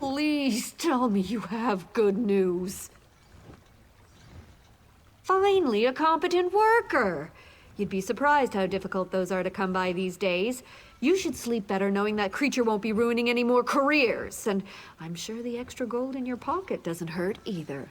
Please tell me you have good news. Finally, a competent worker. You'd be surprised how difficult those are to come by these days. You should sleep better knowing that creature won't be ruining any more careers. And I'm sure the extra gold in your pocket doesn't hurt either.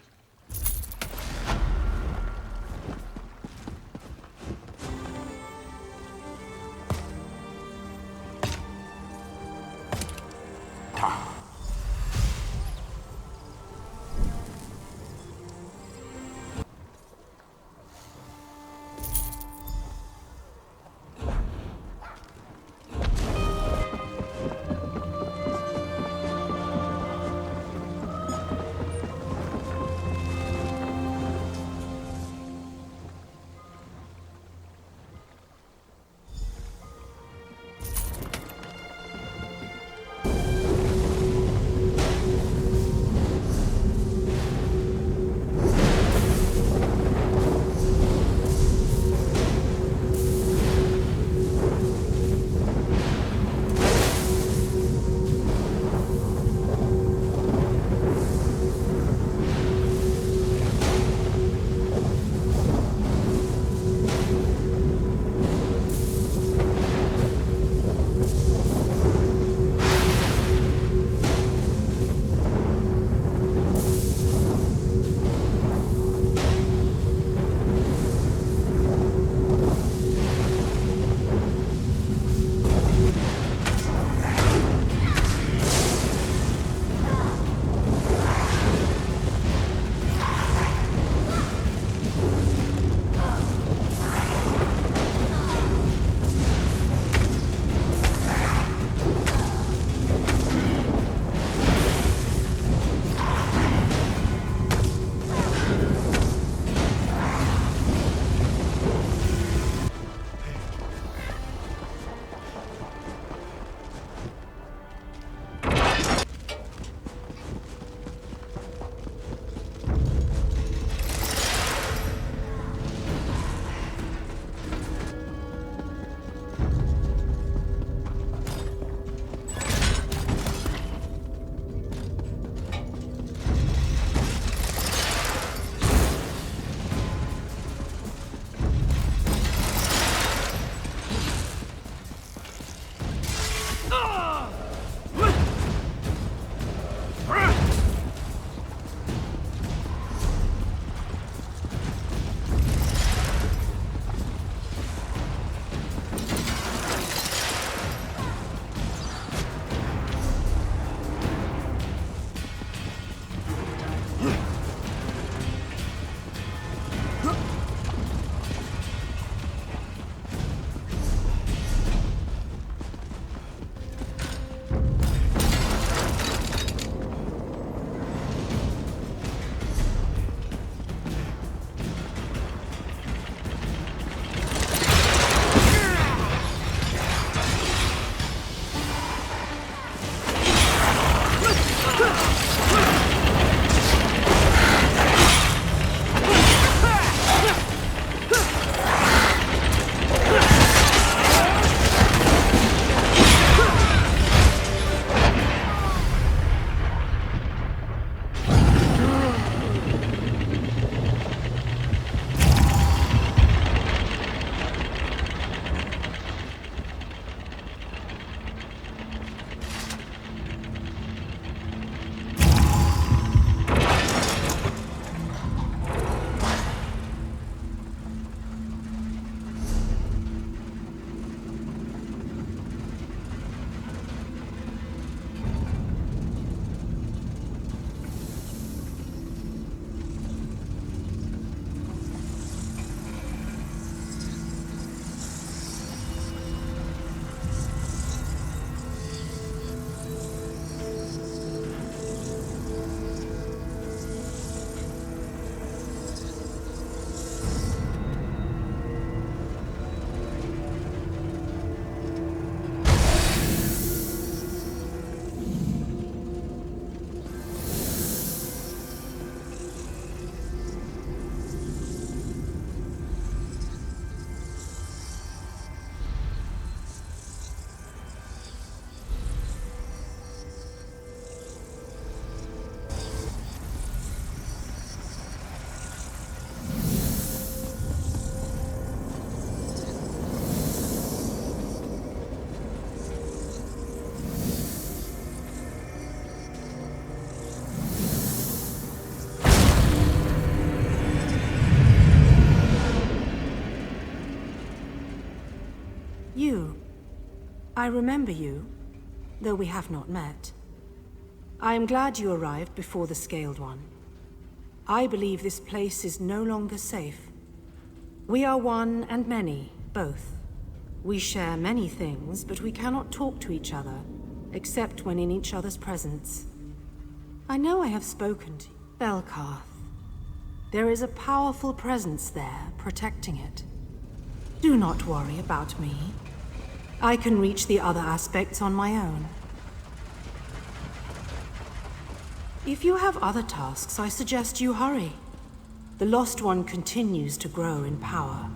I remember you, though we have not met. I am glad you arrived before the Scaled One. I believe this place is no longer safe. We are one and many, both. We share many things, but we cannot talk to each other, except when in each other's presence. I know I have spoken to you, Belkarth. There is a powerful presence there, protecting it. Do not worry about me. I can reach the other aspects on my own. If you have other tasks, I suggest you hurry. The Lost One continues to grow in power.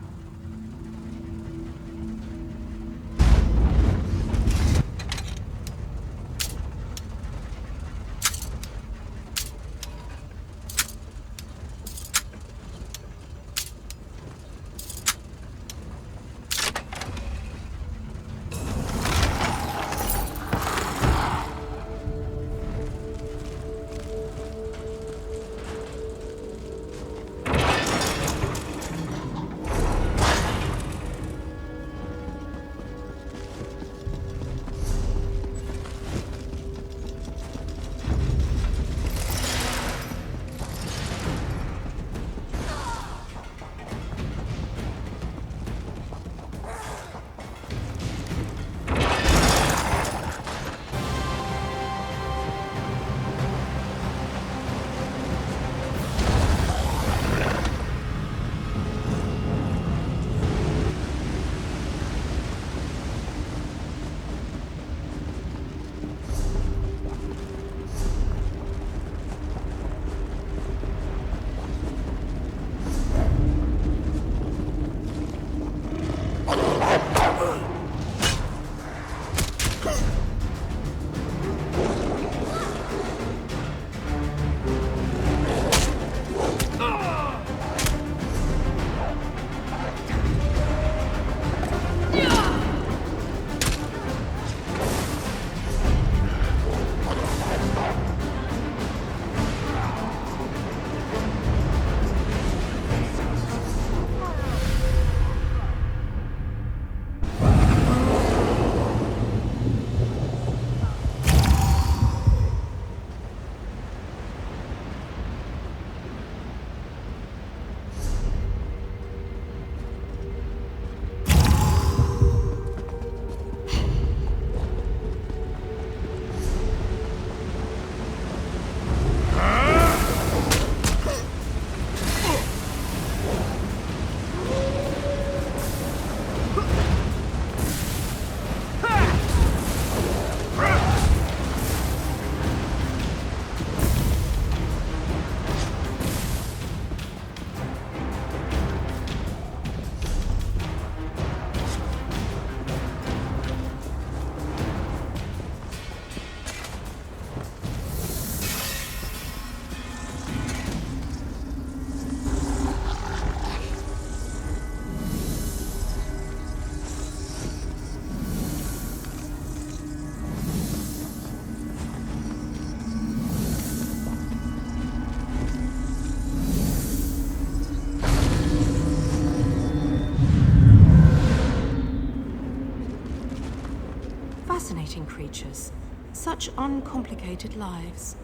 Fascinating creatures. Such uncomplicated lives.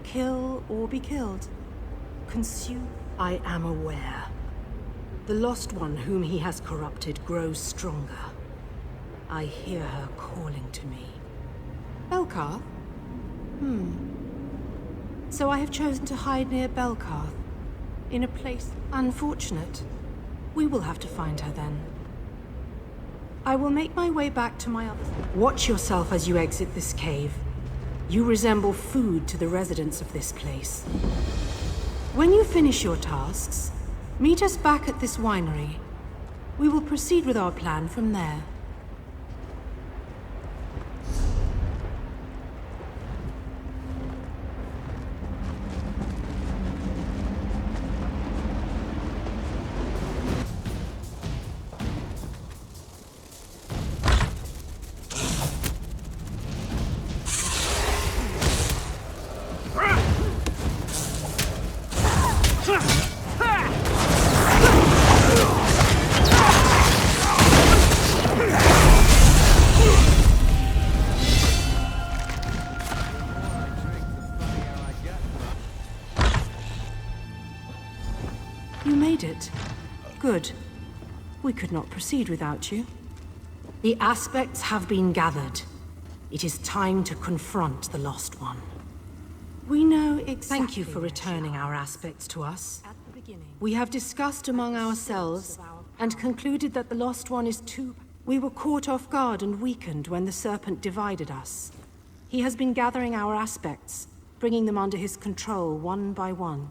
Kill or be killed. Consume. I am aware. The Lost One whom he has corrupted grows stronger. I hear her calling to me. Belkarth? So I have chosen to hide near Belkarth. In a place unfortunate. We will have to find her then. I will make my way back to my other... Watch yourself as you exit this cave. You resemble food to the residents of this place. When you finish your tasks, meet us back at this winery. We will proceed with our plan from there. made it. Good. We could not proceed without you. The aspects have been gathered. It is time to confront the Lost One. We know exactly. Thank you for returning our aspects to us. We have discussed among ourselves and concluded that the Lost One is too... We were caught off guard and weakened when the Serpent divided us. He has been gathering our aspects, bringing them under his control one by one.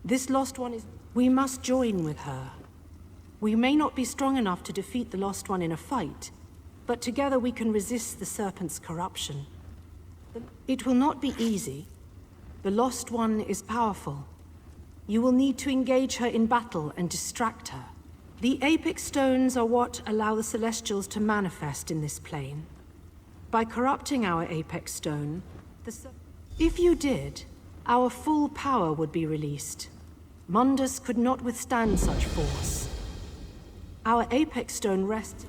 This Lost One is... We must join with her. We may not be strong enough to defeat the Lost One in a fight, but together we can resist the Serpent's corruption. It will not be easy. The Lost One is powerful. You will need to engage her in battle and distract her. The Apex Stones are what allow the Celestials to manifest in this plane. By corrupting our Apex Stone, if you did, our full power would be released. Mundus could not withstand such force. Our Apex Stone rests...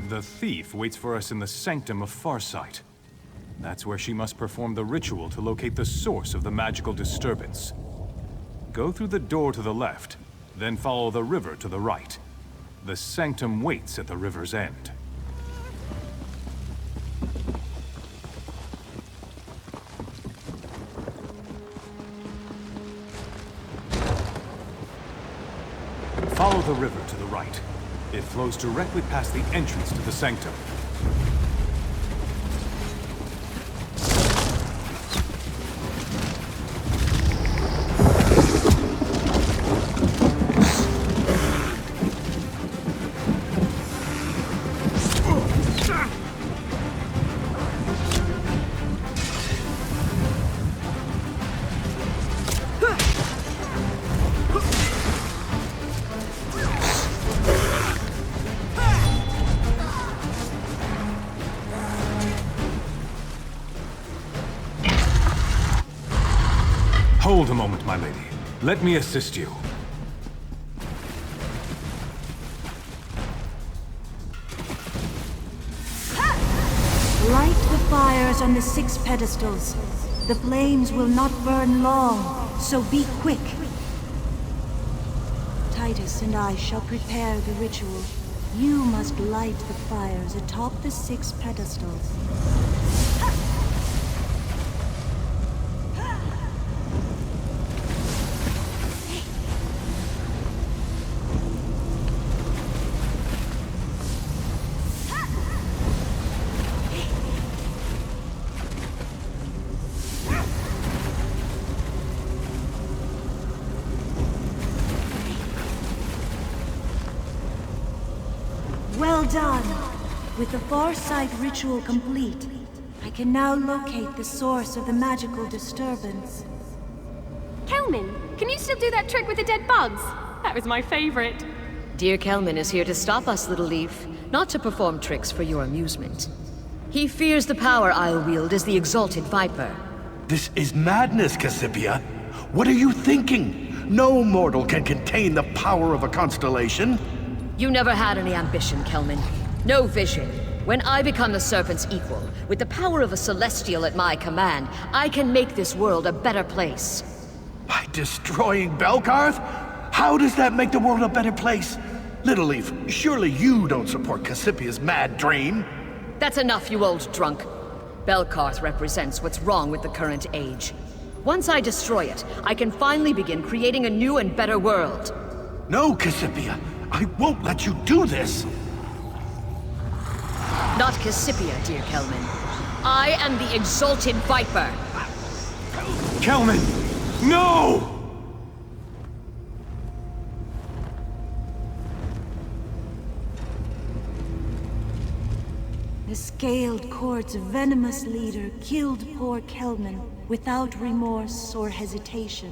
The thief waits for us in the Sanctum of Farsight. That's where she must perform the ritual to locate the source of the magical disturbance. Go through the door to the left, then follow the river to the right. The Sanctum waits at the river's end. Follow the river to the right. It flows directly past the entrance to the Sanctum. Hold a moment, my lady. Let me assist you. Light the fires on the 6 pedestals. The flames will not burn long, so be quick. Titus and I shall prepare the ritual. You must light the fires atop the 6 pedestals. Well done! With the Farsight ritual complete, I can now locate the source of the magical disturbance. Kelman, can you still do that trick with the dead bugs? That was my favorite. Dear Kelman is here to stop us, Little Leaf, not to perform tricks for your amusement. He fears the power I'll wield as the Exalted Viper. This is madness, Cassipia. What are you thinking? No mortal can contain the power of a constellation. You never had any ambition, Kelman. No vision. When I become the Serpent's equal, with the power of a Celestial at my command, I can make this world a better place. By destroying Belkarth? How does that make the world a better place? Little Leaf, surely you don't support Cassipia's mad dream? That's enough, you old drunk. Belkarth represents what's wrong with the current age. Once I destroy it, I can finally begin creating a new and better world. No, Cassipia. I won't let you do this! Not Cassipia, dear Kelman. I am the Exalted Viper. Kelman! No! The Scaled Court's venomous leader killed poor Kelman without remorse or hesitation.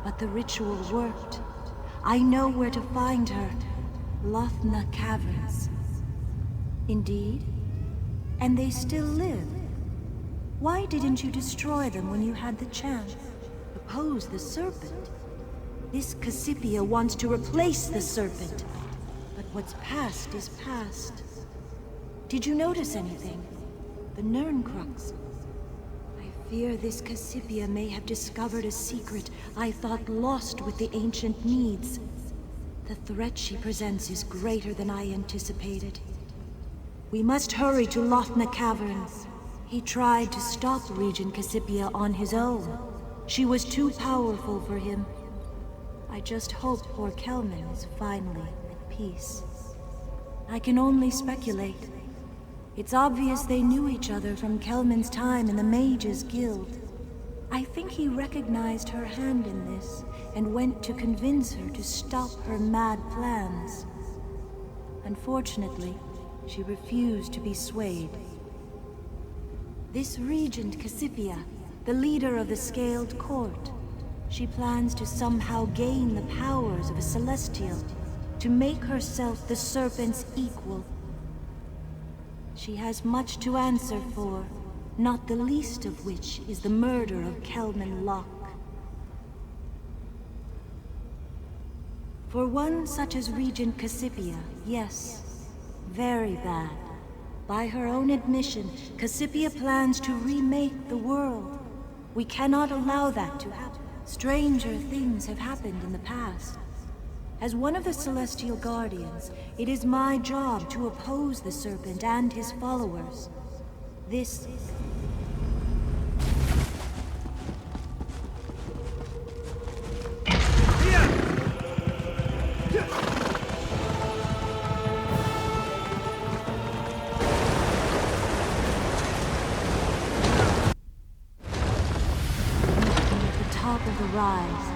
But the ritual worked. I know where to find her. Lothna Caverns. Indeed? And they still live? Why didn't you destroy them when you had the chance? Oppose the serpent? This Cassipia wants to replace the serpent. But what's past is past. Did you notice anything? The Nirncrux. I fear this Cassipia may have discovered a secret I thought lost with the ancient Needs. The threat she presents is greater than I anticipated. We must hurry to Lothna Caverns. He tried to stop Regent Cassipia on his own. She was too powerful for him. I just hope poor Kelman is finally at peace. I can only speculate. It's obvious they knew each other from Kelman's time in the Mages Guild. I think he recognized her hand in this and went to convince her to stop her mad plans. Unfortunately, she refused to be swayed. This Regent Cassipia, the leader of the Scaled Court, she plans to somehow gain the powers of a Celestial, to make herself the Serpent's equal. She has much to answer for, not the least of which is the murder of Kelman Locke. For one such as Regent Cassipia, yes, very bad. By her own admission, Cassipia plans to remake the world. We cannot allow that to happen. Stranger things have happened in the past. As one of the Celestial Guardians, it is my job to oppose the Serpent and his followers. This... Rise.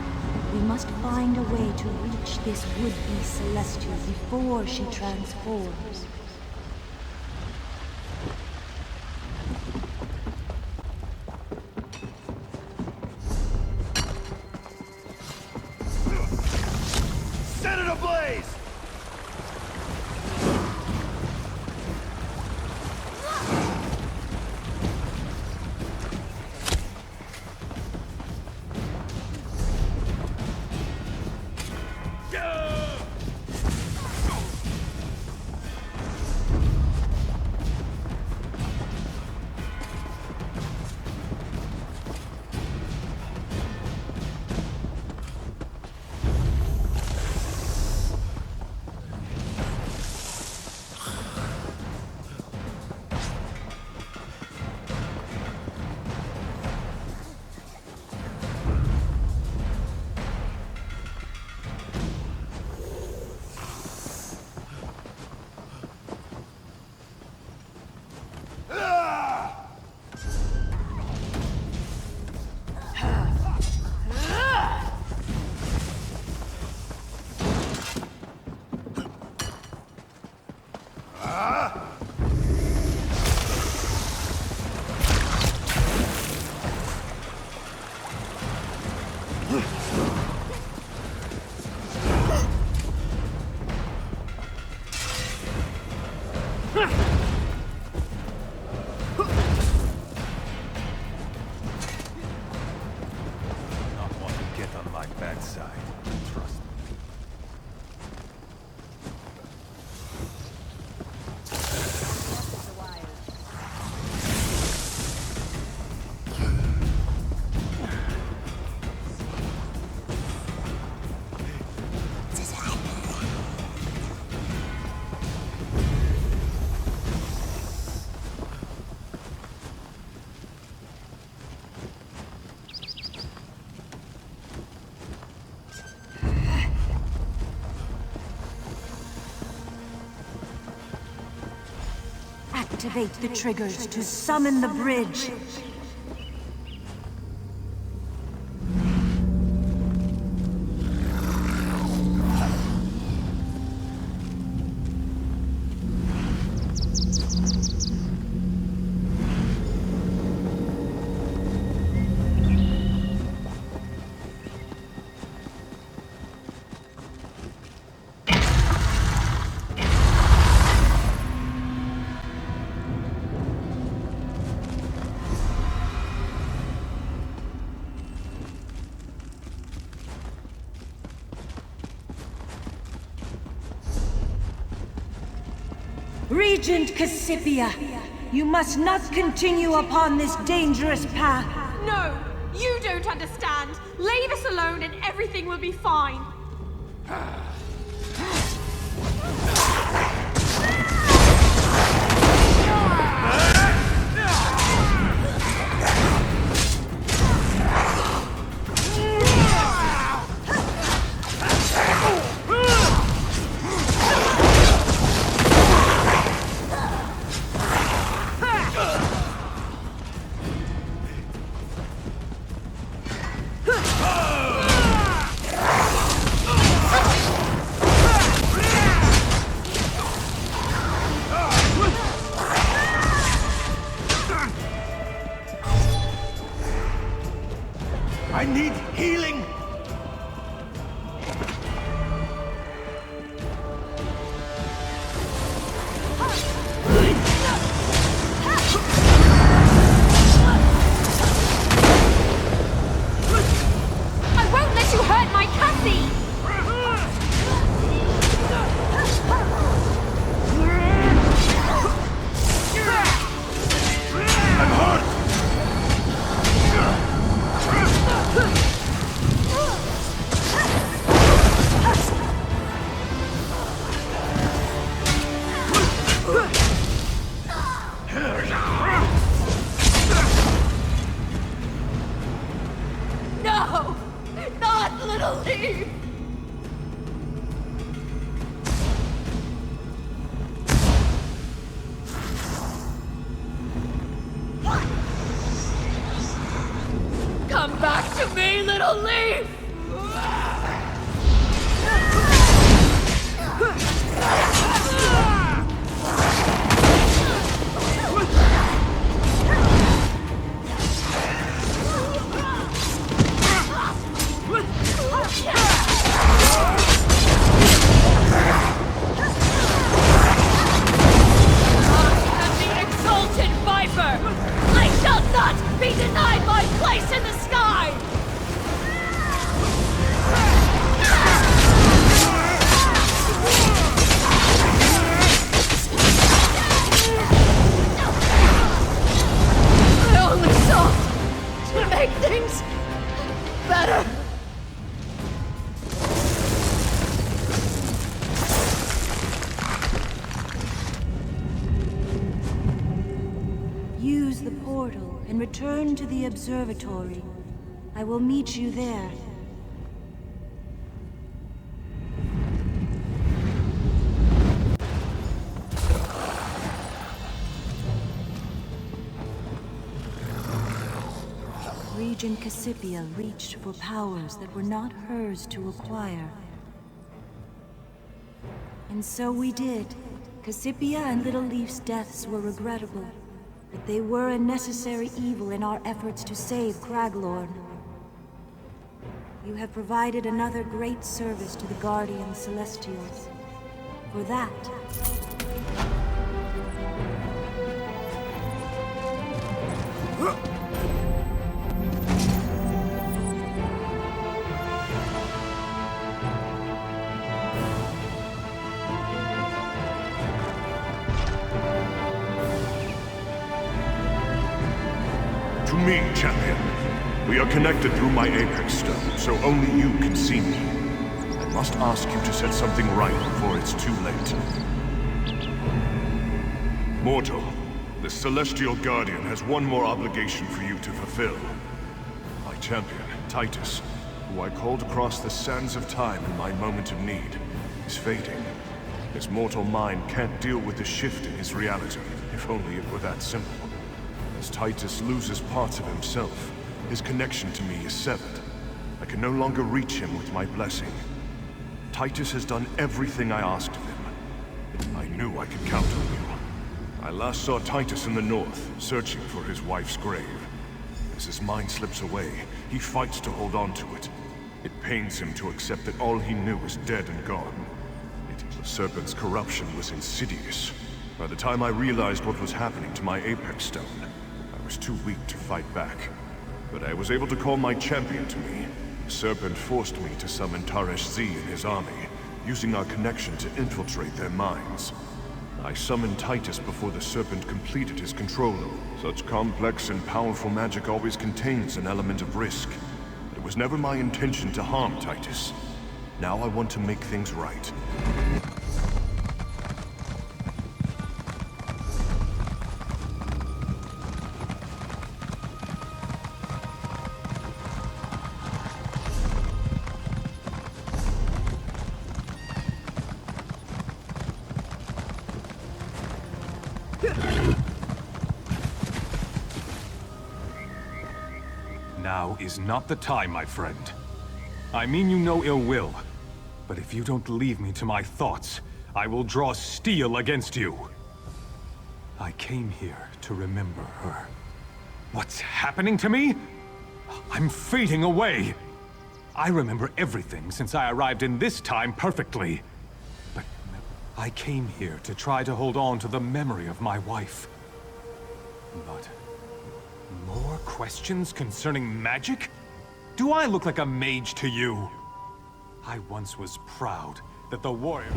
We must find a way to reach this would-be Celestial before she transforms. Set it ablaze! Activate the triggers to summon the bridge. Regent Cassipia, you must not continue upon this dangerous path. No, you don't understand. Leave us alone and everything will be fine. I need healing! I won't let you hurt my Cassie! I'm hurt! No! Not Little Leaf! Come back to me, Little Leaf! Use the portal and return to the observatory. I will meet you there. Regent Cassipia reached for powers that were not hers to acquire. And so we did. Cassipia and Little Leaf's deaths were regrettable, but they were a necessary evil in our efforts to save Craglorn. You have provided another great service to the Guardian Celestials. For that, To me, champion. We are connected through my Apex Stone, so only you can see me. I must ask you to set something right before it's too late. Mortal, the Celestial Guardian has one more obligation for you to fulfill. My champion, Titus, who I called across the sands of time in my moment of need, is fading. His mortal mind can't deal with the shift in his reality, if only it were that simple. As Titus loses parts of himself, his connection to me is severed. I can no longer reach him with my blessing. Titus has done everything I asked of him. I knew I could count on you. I last saw Titus in the north, searching for his wife's grave. As his mind slips away, he fights to hold on to it. It pains him to accept that all he knew is dead and gone. The Serpent's corruption was insidious. By the time I realized what was happening to my Apex Stone, I was too weak to fight back. But I was able to call my champion to me. The Serpent forced me to summon Taresh Z and his army, using our connection to infiltrate their minds. I summoned Titus before the Serpent completed his control. Such complex and powerful magic always contains an element of risk. It was never my intention to harm Titus. Now I want to make things right. Now is not the time, my friend. I mean you no ill will, but if you don't leave me to my thoughts, I will draw steel against you. I came here to remember her. What's happening to me? I'm fading away. I remember everything since I arrived in this time perfectly. But I came here to try to hold on to the memory of my wife. But more questions concerning magic? Do I look like a mage to you? I once was proud that the warrior...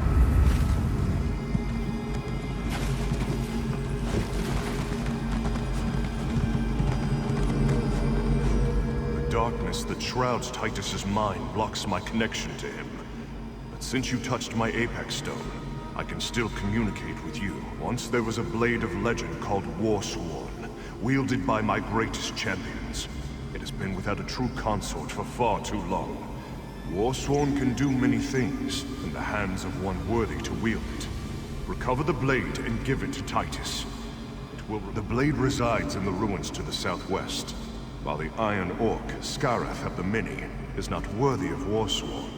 The darkness that shrouds Titus's mind blocks my connection to him. But since you touched my Apex Stone, I can still communicate with you. Once there was a blade of legend called Warsworn, wielded by my greatest champions. It has been without a true consort for far too long. Warsworn can do many things in the hands of one worthy to wield it. Recover the blade and give it to Titus. The blade resides in the ruins to the southwest, while the Iron Orc, Scareth of the Many, is not worthy of Warsworn.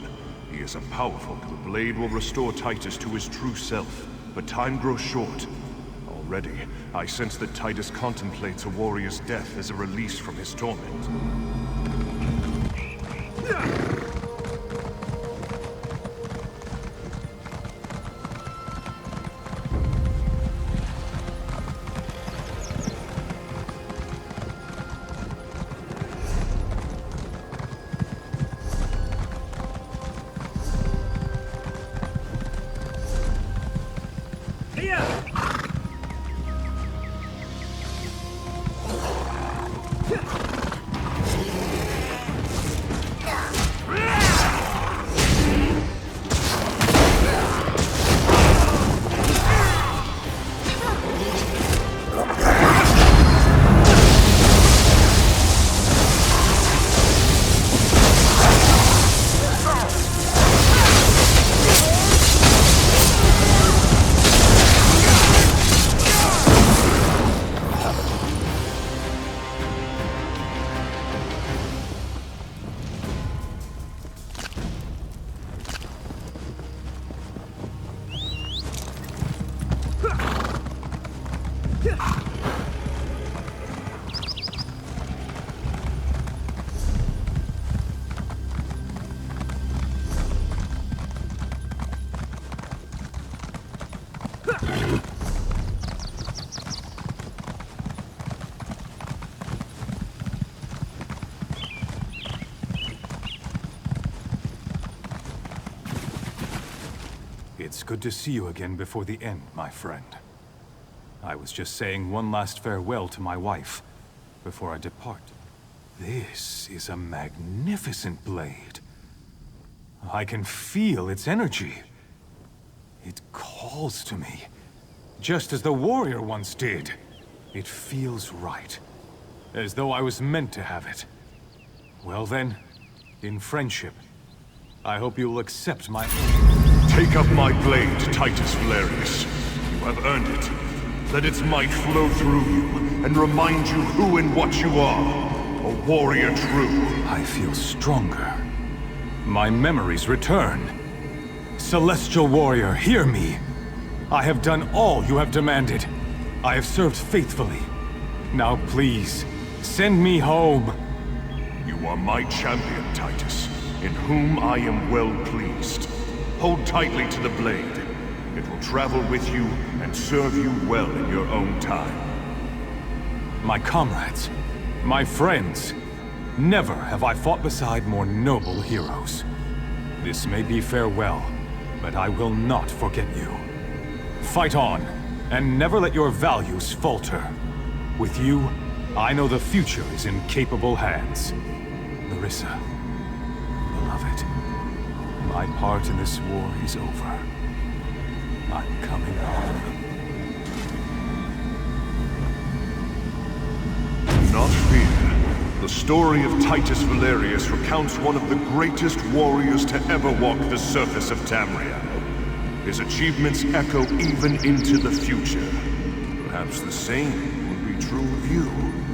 He is a powerful. The blade will restore Titus to his true self, but time grows short. Already, I sense that Titus contemplates a warrior's death as a release from his torment. It's good to see you again before the end, my friend. I was just saying one last farewell to my wife before I depart. This is a magnificent blade. I can feel its energy. It calls to me, just as the warrior once did. It feels right, as though I was meant to have it. Well then, in friendship, I hope you will accept my... Take up my blade, Titus Valerius. You have earned it. Let its might flow through you, and remind you who and what you are. A warrior true. I feel stronger. My memories return. Celestial warrior, hear me. I have done all you have demanded. I have served faithfully. Now please, send me home. You are my champion, Titus, in whom I am well pleased. Hold tightly to the blade. It will travel with you and serve you well in your own time. My comrades, my friends, never have I fought beside more noble heroes. This may be farewell, but I will not forget you. Fight on! And never let your values falter. With you, I know the future is in capable hands. Nerissa, beloved, my part in this war is over. I'm coming home. Do not fear. The story of Titus Valerius recounts one of the greatest warriors to ever walk the surface of Tamria. His achievements echo even into the future. Perhaps the same will be true of you.